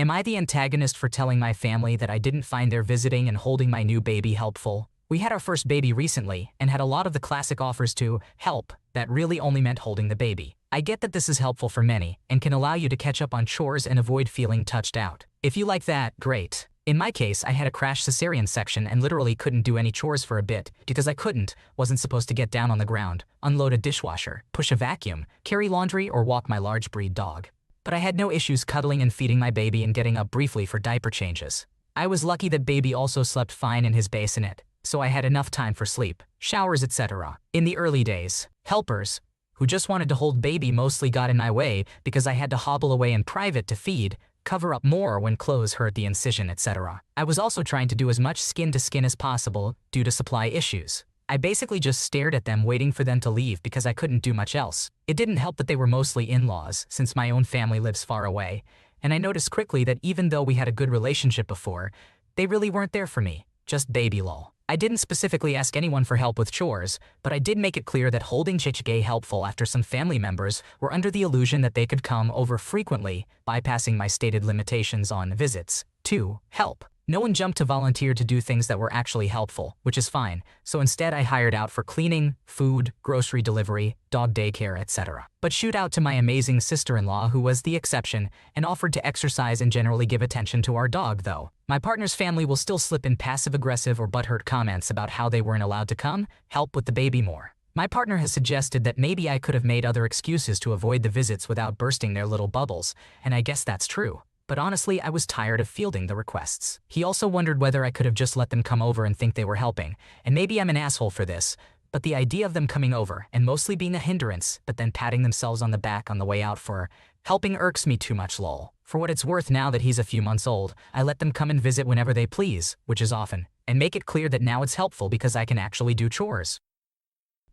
Am I the antagonist for telling my family that I didn't find their visiting and holding my new baby helpful? We had our first baby recently and had a lot of the classic offers to help that really only meant holding the baby. I get that this is helpful for many and can allow you to catch up on chores and avoid feeling touched out. If you like that, great. In my case, I had a crash cesarean section and literally couldn't do any chores for a bit because I wasn't supposed to get down on the ground, unload a dishwasher, push a vacuum, carry laundry, or walk my large breed dog. But I had no issues cuddling and feeding my baby and getting up briefly for diaper changes. I was lucky that baby also slept fine in his bassinet, so I had enough time for sleep, showers, etc. In the early days, helpers, who just wanted to hold baby, mostly got in my way because I had to hobble away in private to feed, cover up more when clothes hurt the incision, etc. I was also trying to do as much skin to skin as possible due to supply issues. I basically just stared at them waiting for them to leave because I couldn't do much else. It didn't help that they were mostly in-laws since my own family lives far away, and I noticed quickly that even though we had a good relationship before, they really weren't there for me, just baby lol. I didn't specifically ask anyone for help with chores, but I did make it clear that holding gay helpful after some family members were under the illusion that they could come over frequently, bypassing my stated limitations on visits. 2. Help. No one jumped to volunteer to do things that were actually helpful, which is fine, so instead I hired out for cleaning, food, grocery delivery, dog daycare, etc. But shout out to my amazing sister-in-law who was the exception and offered to exercise and generally give attention to our dog though. My partner's family will still slip in passive-aggressive or butthurt comments about how they weren't allowed to come, help with the baby more. My partner has suggested that maybe I could have made other excuses to avoid the visits without bursting their little bubbles, and I guess that's true. But honestly, I was tired of fielding the requests. He also wondered whether I could have just let them come over and think they were helping, and maybe I'm an asshole for this, but the idea of them coming over and mostly being a hindrance, but then patting themselves on the back on the way out for helping irks me too much lol. For what it's worth, now that he's a few months old, I let them come and visit whenever they please, which is often, and make it clear that now it's helpful because I can actually do chores.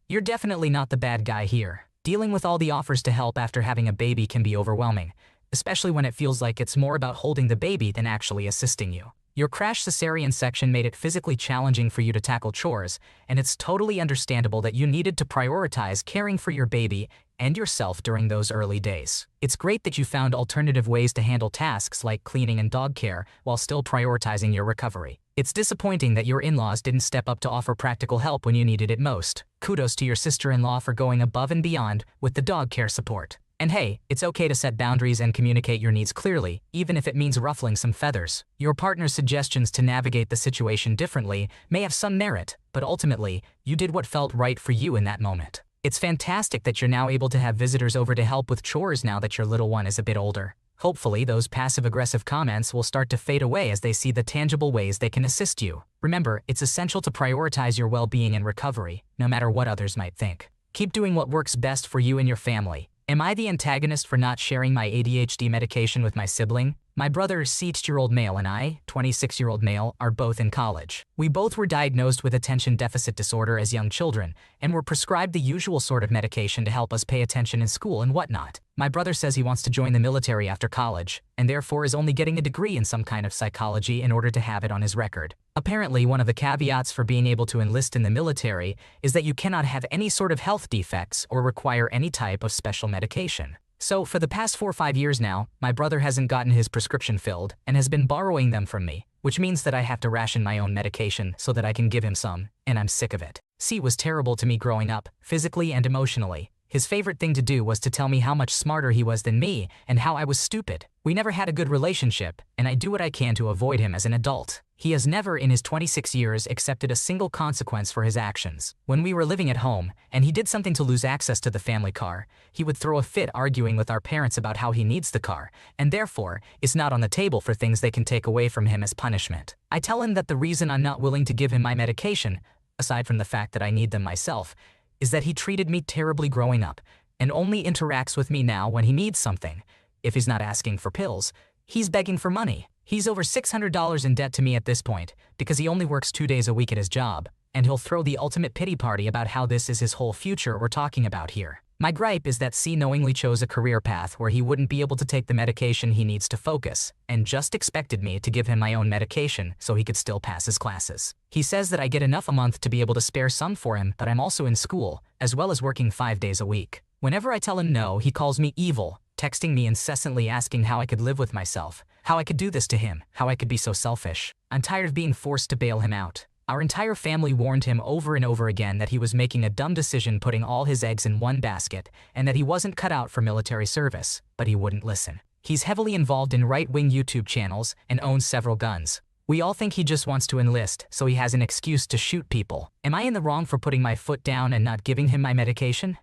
You're definitely not the bad guy here. Dealing with all the offers to help after having a baby can be overwhelming, especially when it feels like it's more about holding the baby than actually assisting you. Your crash cesarean section made it physically challenging for you to tackle chores, and it's totally understandable that you needed to prioritize caring for your baby and yourself during those early days. It's great that you found alternative ways to handle tasks like cleaning and dog care while still prioritizing your recovery. It's disappointing that your in-laws didn't step up to offer practical help when you needed it most. Kudos to your sister-in-law for going above and beyond with the dog care support. And hey, it's okay to set boundaries and communicate your needs clearly, even if it means ruffling some feathers. Your partner's suggestions to navigate the situation differently may have some merit, but ultimately, you did what felt right for you in that moment. It's fantastic that you're now able to have visitors over to help with chores now that your little one is a bit older. Hopefully, those passive-aggressive comments will start to fade away as they see the tangible ways they can assist you. Remember, it's essential to prioritize your well-being and recovery, no matter what others might think. Keep doing what works best for you and your family. Am I the antagonist for not sharing my ADHD medication with my sibling? My brother, 6-year-old male, and I, 26-year-old male, are both in college. We both were diagnosed with attention deficit disorder as young children, and were prescribed the usual sort of medication to help us pay attention in school and whatnot. My brother says he wants to join the military after college, and therefore is only getting a degree in some kind of psychology in order to have it on his record. Apparently, one of the caveats for being able to enlist in the military is that you cannot have any sort of health defects or require any type of special medication. So, for the past 4 or 5 years now, my brother hasn't gotten his prescription filled and has been borrowing them from me, which means that I have to ration my own medication so that I can give him some, and I'm sick of it. C was terrible to me growing up, physically and emotionally. His favorite thing to do was to tell me how much smarter he was than me and how I was stupid. We never had a good relationship, and I do what I can to avoid him as an adult. He has never in his 26 years accepted a single consequence for his actions. When we were living at home, and he did something to lose access to the family car, he would throw a fit arguing with our parents about how he needs the car, and therefore is not on the table for things they can take away from him as punishment. I tell him that the reason I'm not willing to give him my medication, aside from the fact that I need them myself, is that he treated me terribly growing up, and only interacts with me now when he needs something. If he's not asking for pills, he's begging for money. He's over $600 in debt to me at this point, because he only works 2 days a week at his job, and he'll throw the ultimate pity party about how this is his whole future we're talking about here. My gripe is that C knowingly chose a career path where he wouldn't be able to take the medication he needs to focus, and just expected me to give him my own medication so he could still pass his classes. He says that I get enough a month to be able to spare some for him, but I'm also in school, as well as working 5 days a week. Whenever I tell him no, he calls me evil, texting me incessantly asking how I could live with myself, How I could do this to him, how I could be so selfish. I'm tired of being forced to bail him out. Our entire family warned him over and over again that he was making a dumb decision putting all his eggs in one basket and that he wasn't cut out for military service, but he wouldn't listen. He's heavily involved in right-wing YouTube channels and owns several guns. We all think he just wants to enlist, so he has an excuse to shoot people. Am I in the wrong for putting my foot down and not giving him my medication?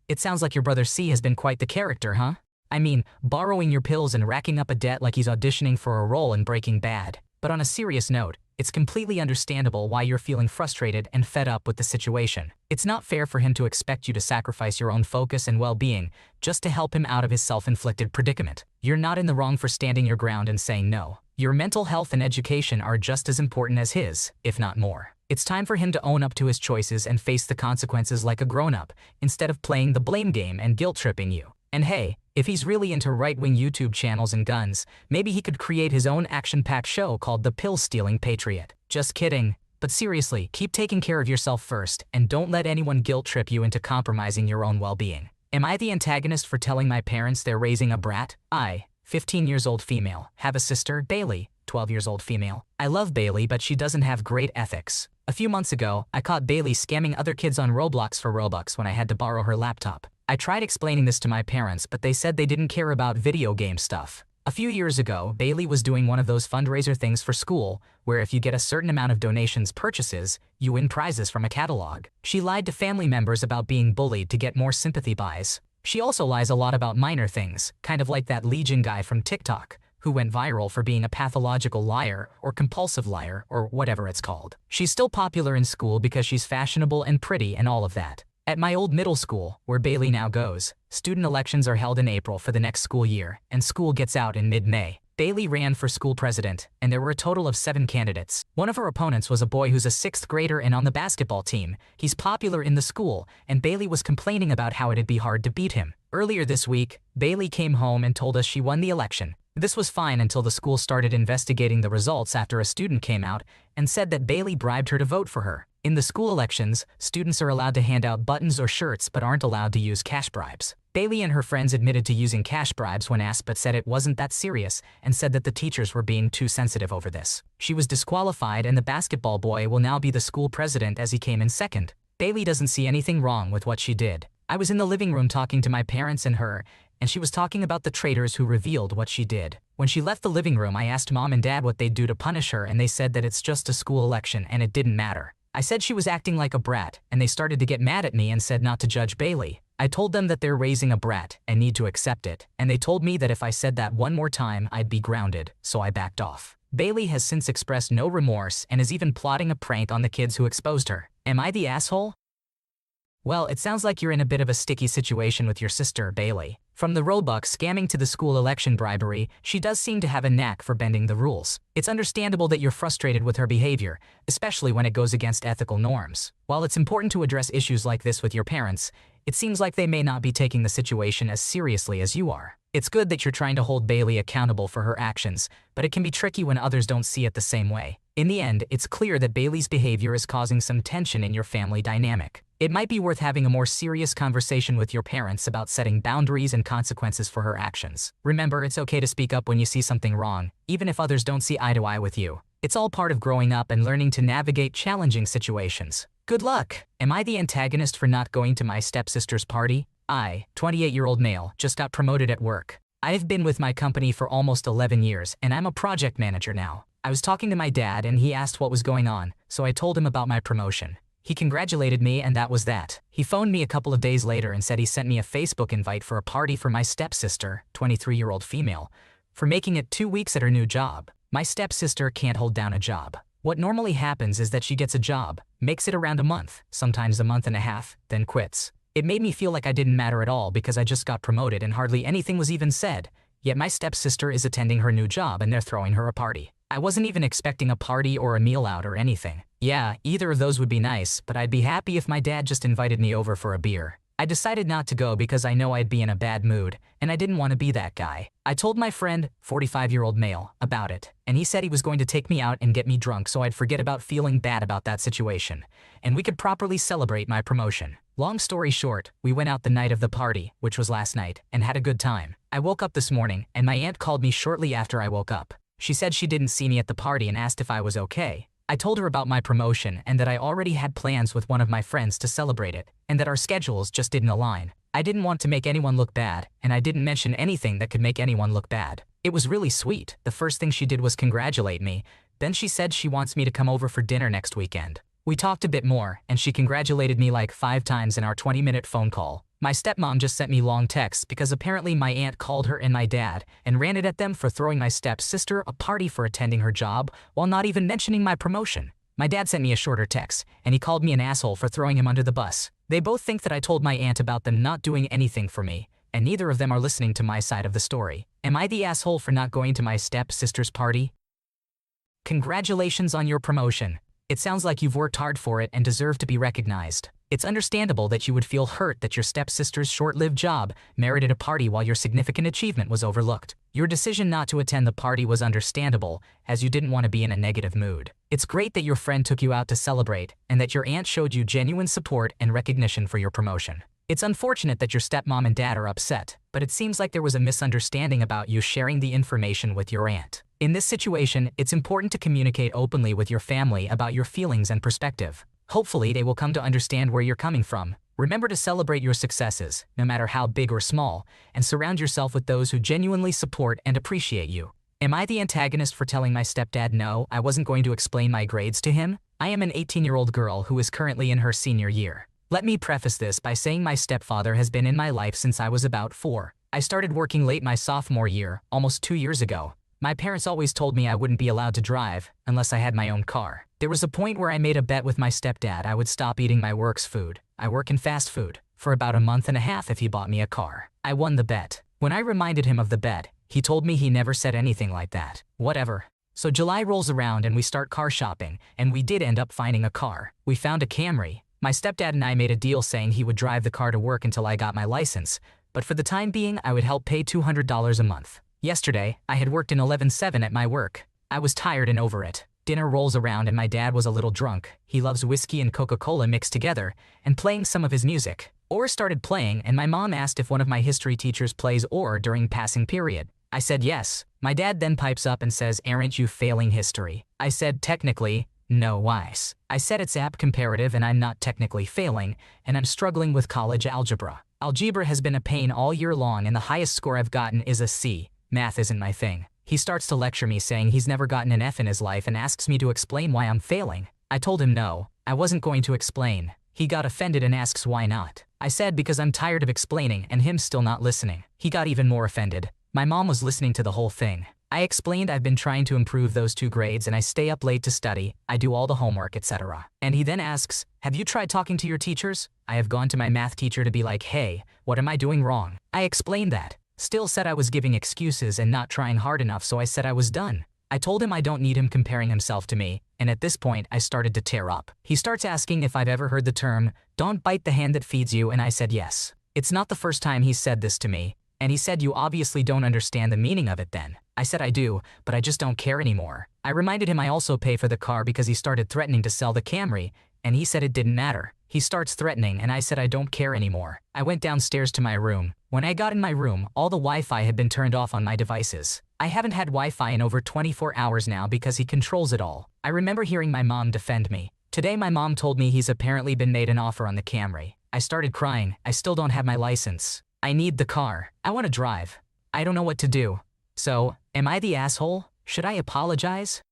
It sounds like your brother C has been quite the character, huh? I mean, borrowing your pills and racking up a debt like he's auditioning for a role in Breaking Bad. But on a serious note, it's completely understandable why you're feeling frustrated and fed up with the situation. It's not fair for him to expect you to sacrifice your own focus and well-being just to help him out of his self-inflicted predicament. You're not in the wrong for standing your ground and saying no. Your mental health and education are just as important as his, if not more. It's time for him to own up to his choices and face the consequences like a grown-up, instead of playing the blame game and guilt-tripping you. And hey, if he's really into right-wing YouTube channels and guns, maybe he could create his own action-packed show called The Pill-Stealing Patriot. Just kidding. But seriously, keep taking care of yourself first, and don't let anyone guilt-trip you into compromising your own well-being. Am I the antagonist for telling my parents they're raising a brat? I, 15 years old female, have a sister, Bailey, 12 years old female. I love Bailey, but she doesn't have great ethics. A few months ago, I caught Bailey scamming other kids on Roblox for Robux when I had to borrow her laptop. I tried explaining this to my parents, but they said they didn't care about video game stuff. A few years ago, Bailey was doing one of those fundraiser things for school, where if you get a certain amount of donations purchases, you win prizes from a catalog. She lied to family members about being bullied to get more sympathy buys. She also lies a lot about minor things, kind of like that Legion guy from TikTok, who went viral for being a pathological liar or compulsive liar or whatever it's called. She's still popular in school because she's fashionable and pretty and all of that. At my old middle school, where Bailey now goes, student elections are held in April for the next school year, and school gets out in mid-May. Bailey ran for school president, and there were a total of 7 candidates. One of her opponents was a boy who's a 6th grader and on the basketball team. He's popular in the school, and Bailey was complaining about how it'd be hard to beat him. Earlier this week, Bailey came home and told us she won the election. This was fine until the school started investigating the results after a student came out and said that Bailey bribed her to vote for her. In the school elections, students are allowed to hand out buttons or shirts but aren't allowed to use cash bribes. Bailey and her friends admitted to using cash bribes when asked but said it wasn't that serious and said that the teachers were being too sensitive over this. She was disqualified and the basketball boy will now be the school president as he came in second. Bailey doesn't see anything wrong with what she did. I was in the living room talking to my parents and her, and she was talking about the traitors who revealed what she did. When she left the living room, I asked Mom and Dad what they'd do to punish her, and they said that it's just a school election and it didn't matter. I said she was acting like a brat, and they started to get mad at me and said not to judge Bailey. I told them that they're raising a brat and need to accept it, and they told me that if I said that one more time, I'd be grounded, so I backed off. Bailey has since expressed no remorse and is even plotting a prank on the kids who exposed her. Am I the asshole? Well, it sounds like you're in a bit of a sticky situation with your sister, Bailey. From the Robux scamming to the school election bribery, she does seem to have a knack for bending the rules. It's understandable that you're frustrated with her behavior, especially when it goes against ethical norms. While it's important to address issues like this with your parents, it seems like they may not be taking the situation as seriously as you are. It's good that you're trying to hold Bailey accountable for her actions, but it can be tricky when others don't see it the same way. In the end, it's clear that Bailey's behavior is causing some tension in your family dynamic. It might be worth having a more serious conversation with your parents about setting boundaries and consequences for her actions. Remember, it's okay to speak up when you see something wrong, even if others don't see eye to eye with you. It's all part of growing up and learning to navigate challenging situations. Good luck! Am I the antagonist for not going to my stepsister's party? I, 28-year-old male, just got promoted at work. I've been with my company for almost 11 years, and I'm a project manager now. I was talking to my dad and he asked what was going on, so I told him about my promotion. He congratulated me and that was that. He phoned me a couple of days later and said he sent me a Facebook invite for a party for my stepsister, 23-year-old female, for making it 2 weeks at her new job. My stepsister can't hold down a job. What normally happens is that she gets a job, makes it around a month, sometimes a month and a half, then quits. It made me feel like I didn't matter at all because I just got promoted and hardly anything was even said. Yet my stepsister is attending her new job and they're throwing her a party. I wasn't even expecting a party or a meal out or anything. Yeah, either of those would be nice, but I'd be happy if my dad just invited me over for a beer. I decided not to go because I know I'd be in a bad mood, and I didn't want to be that guy. I told my friend, 45-year-old male, about it, and he said he was going to take me out and get me drunk so I'd forget about feeling bad about that situation, and we could properly celebrate my promotion. Long story short, we went out the night of the party, which was last night, and had a good time. I woke up this morning, and my aunt called me shortly after I woke up. She said she didn't see me at the party and asked if I was okay. I told her about my promotion and that I already had plans with one of my friends to celebrate it, and that our schedules just didn't align. I didn't want to make anyone look bad, and I didn't mention anything that could make anyone look bad. It was really sweet. The first thing she did was congratulate me. Then she said she wants me to come over for dinner next weekend. We talked a bit more, and she congratulated me like 5 times in our 20-minute phone call. My stepmom just sent me long texts because apparently my aunt called her and my dad and ranted at them for throwing my stepsister a party for attending her job while not even mentioning my promotion. My dad sent me a shorter text, and he called me an asshole for throwing him under the bus. They both think that I told my aunt about them not doing anything for me, and neither of them are listening to my side of the story. Am I the asshole for not going to my stepsister's party? Congratulations on your promotion. It sounds like you've worked hard for it and deserve to be recognized. It's understandable that you would feel hurt that your stepsister's short-lived job merited a party while your significant achievement was overlooked. Your decision not to attend the party was understandable, as you didn't want to be in a negative mood. It's great that your friend took you out to celebrate and that your aunt showed you genuine support and recognition for your promotion. It's unfortunate that your stepmom and dad are upset, but it seems like there was a misunderstanding about you sharing the information with your aunt. In this situation, it's important to communicate openly with your family about your feelings and perspective. Hopefully, they will come to understand where you're coming from. Remember to celebrate your successes, no matter how big or small, and surround yourself with those who genuinely support and appreciate you. Am I the antagonist for telling my stepdad no, I wasn't going to explain my grades to him? I am an 18-year-old girl who is currently in her senior year. Let me preface this by saying my stepfather has been in my life since I was about 4. I started working late my sophomore year, almost 2 years ago. My parents always told me I wouldn't be allowed to drive unless I had my own car. There was a point where I made a bet with my stepdad I would stop eating my work's food. I work in fast food. For about a month and a half if he bought me a car. I won the bet. When I reminded him of the bet, he told me he never said anything like that. Whatever. So July rolls around and we start car shopping, and we did end up finding a car. We found a Camry. My stepdad and I made a deal saying he would drive the car to work until I got my license, but for the time being I would help pay $200 a month. Yesterday, I had worked in 11/7 at my work. I was tired and over it. Dinner rolls around and my dad was a little drunk. He loves whiskey and Coca-Cola mixed together, and playing some of his music. Or started playing, and my mom asked if one of my history teachers plays or during passing period. I said yes. My dad then pipes up and says, "Aren't you failing history?" I said, "Technically, no, wise." I said it's app comparative and I'm not technically failing, and I'm struggling with college algebra. Algebra has been a pain all year long and the highest score I've gotten is a C. Math isn't my thing. He starts to lecture me saying he's never gotten an F in his life and asks me to explain why I'm failing. I told him no, I wasn't going to explain. He got offended and asks why not. I said because I'm tired of explaining and him still not listening. He got even more offended. My mom was listening to the whole thing. I explained I've been trying to improve those 2 grades and I stay up late to study, I do all the homework, etc. And he then asks, "Have you tried talking to your teachers?" I have gone to my math teacher to be like, "Hey, what am I doing wrong?" I explained that. Still said I was giving excuses and not trying hard enough, so I said I was done. I told him I don't need him comparing himself to me, and at this point I started to tear up. He starts asking if I've ever heard the term, "Don't bite the hand that feeds you," and I said yes. It's not the first time he's said this to me, and he said you obviously don't understand the meaning of it then. I said I do, but I just don't care anymore. I reminded him I also pay for the car because he started threatening to sell the Camry, and he said it didn't matter. He starts threatening and I said I don't care anymore. I went downstairs to my room. When I got in my room, all the Wi-Fi had been turned off on my devices. I haven't had Wi-Fi in over 24 hours now because he controls it all. I remember hearing my mom defend me. Today my mom told me he's apparently been made an offer on the Camry. I started crying. I still don't have my license. I need the car. I want to drive. I don't know what to do. So, am I the asshole? Should I apologize?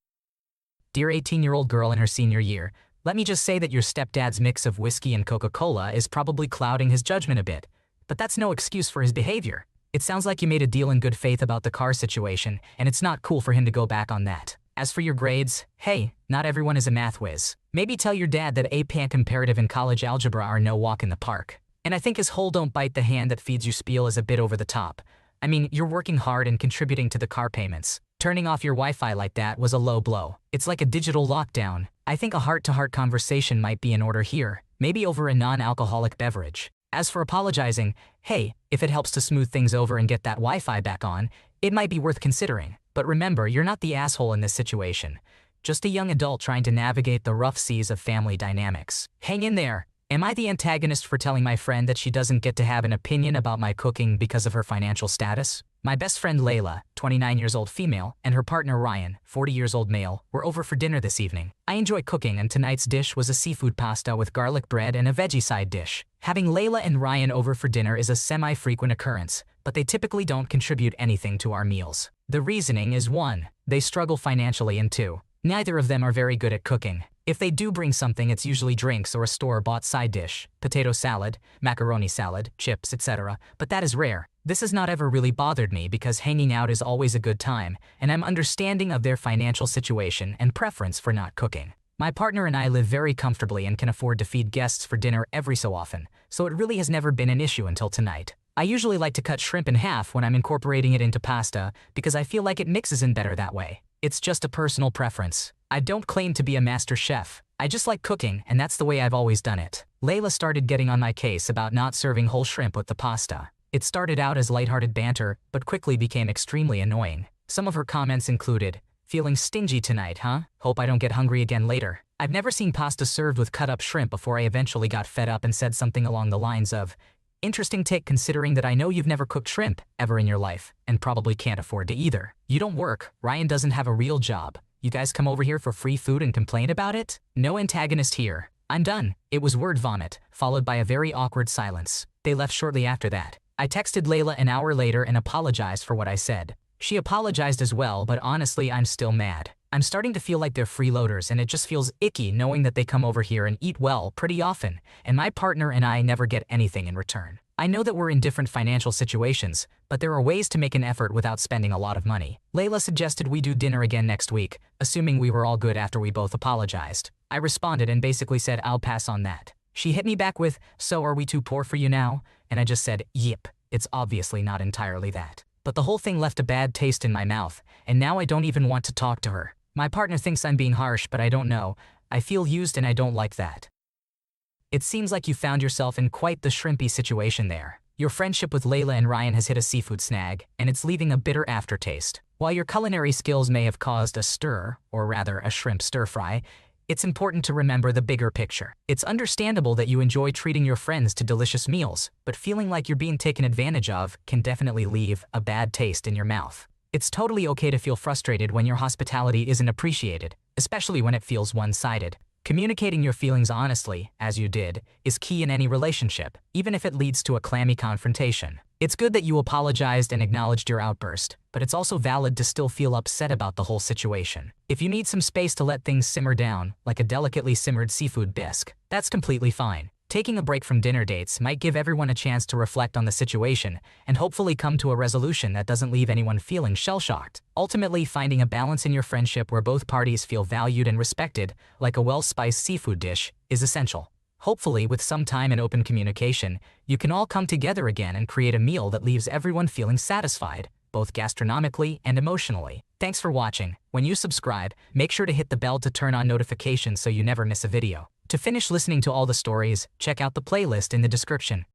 Dear 18-year-old girl in her senior year, let me just say that your stepdad's mix of whiskey and Coca-Cola is probably clouding his judgment a bit, but that's no excuse for his behavior. It sounds like you made a deal in good faith about the car situation, and it's not cool for him to go back on that. As for your grades, hey, not everyone is a math whiz. Maybe tell your dad that AP comparative and college algebra are no walk in the park. And I think his whole "don't bite the hand that feeds you" spiel is a bit over the top. I mean, you're working hard and contributing to the car payments. Turning off your Wi-Fi like that was a low blow. It's like a digital lockdown. I think a heart-to-heart conversation might be in order here, maybe over a non-alcoholic beverage. As for apologizing, hey, if it helps to smooth things over and get that Wi-Fi back on, it might be worth considering. But remember, you're not the asshole in this situation. Just a young adult trying to navigate the rough seas of family dynamics. Hang in there. Am I the antagonist for telling my friend that she doesn't get to have an opinion about my cooking because of her financial status? My best friend Layla, 29 years old female, and her partner Ryan, 40 years old male, were over for dinner this evening. I enjoy cooking, and tonight's dish was a seafood pasta with garlic bread and a veggie side dish. Having Layla and Ryan over for dinner is a semi-frequent occurrence, but they typically don't contribute anything to our meals. The reasoning is 1. They struggle financially, and 2. Neither of them are very good at cooking. If they do bring something, it's usually drinks or a store-bought side dish, potato salad, macaroni salad, chips, etc., but that is rare. This has not ever really bothered me because hanging out is always a good time, and I'm understanding of their financial situation and preference for not cooking. My partner and I live very comfortably and can afford to feed guests for dinner every so often, so it really has never been an issue until tonight. I usually like to cut shrimp in half when I'm incorporating it into pasta because I feel like it mixes in better that way. It's just a personal preference. I don't claim to be a master chef. I just like cooking, and that's the way I've always done it. Layla started getting on my case about not serving whole shrimp with the pasta. It started out as lighthearted banter, but quickly became extremely annoying. Some of her comments included, "Feeling stingy tonight, huh? Hope I don't get hungry again later." I've never seen pasta served with cut-up shrimp before I eventually got fed up and said something along the lines of, "Interesting take considering that I know you've never cooked shrimp ever in your life, and probably can't afford to either. You don't work, Ryan doesn't have a real job. You guys come over here for free food and complain about it? No antagonist here. I'm done." It was word vomit, followed by a very awkward silence. They left shortly after that. I texted Layla an hour later and apologized for what I said. She apologized as well, but honestly, I'm still mad. I'm starting to feel like they're freeloaders, and it just feels icky knowing that they come over here and eat well pretty often, and my partner and I never get anything in return. I know that we're in different financial situations, but there are ways to make an effort without spending a lot of money. Layla suggested we do dinner again next week, assuming we were all good after we both apologized. I responded and basically said I'll pass on that. She hit me back with, "So are we too poor for you now?" And I just said, "Yep, it's obviously not entirely that." But the whole thing left a bad taste in my mouth, and now I don't even want to talk to her. My partner thinks I'm being harsh, but I don't know. I feel used and I don't like that. It seems like you found yourself in quite the shrimpy situation there. Your friendship with Layla and Ryan has hit a seafood snag, and it's leaving a bitter aftertaste. While your culinary skills may have caused a stir, or rather a shrimp stir-fry, it's important to remember the bigger picture. It's understandable that you enjoy treating your friends to delicious meals, but feeling like you're being taken advantage of can definitely leave a bad taste in your mouth. It's totally okay to feel frustrated when your hospitality isn't appreciated, especially when it feels one-sided. Communicating your feelings honestly, as you did, is key in any relationship, even if it leads to a clammy confrontation. It's good that you apologized and acknowledged your outburst, but it's also valid to still feel upset about the whole situation. If you need some space to let things simmer down, like a delicately simmered seafood bisque, that's completely fine. Taking a break from dinner dates might give everyone a chance to reflect on the situation and hopefully come to a resolution that doesn't leave anyone feeling shell-shocked. Ultimately, finding a balance in your friendship where both parties feel valued and respected, like a well-spiced seafood dish, is essential. Hopefully, with some time and open communication, you can all come together again and create a meal that leaves everyone feeling satisfied, both gastronomically and emotionally. Thanks for watching. When you subscribe, make sure to hit the bell to turn on notifications so you never miss a video. To finish listening to all the stories, check out the playlist in the description.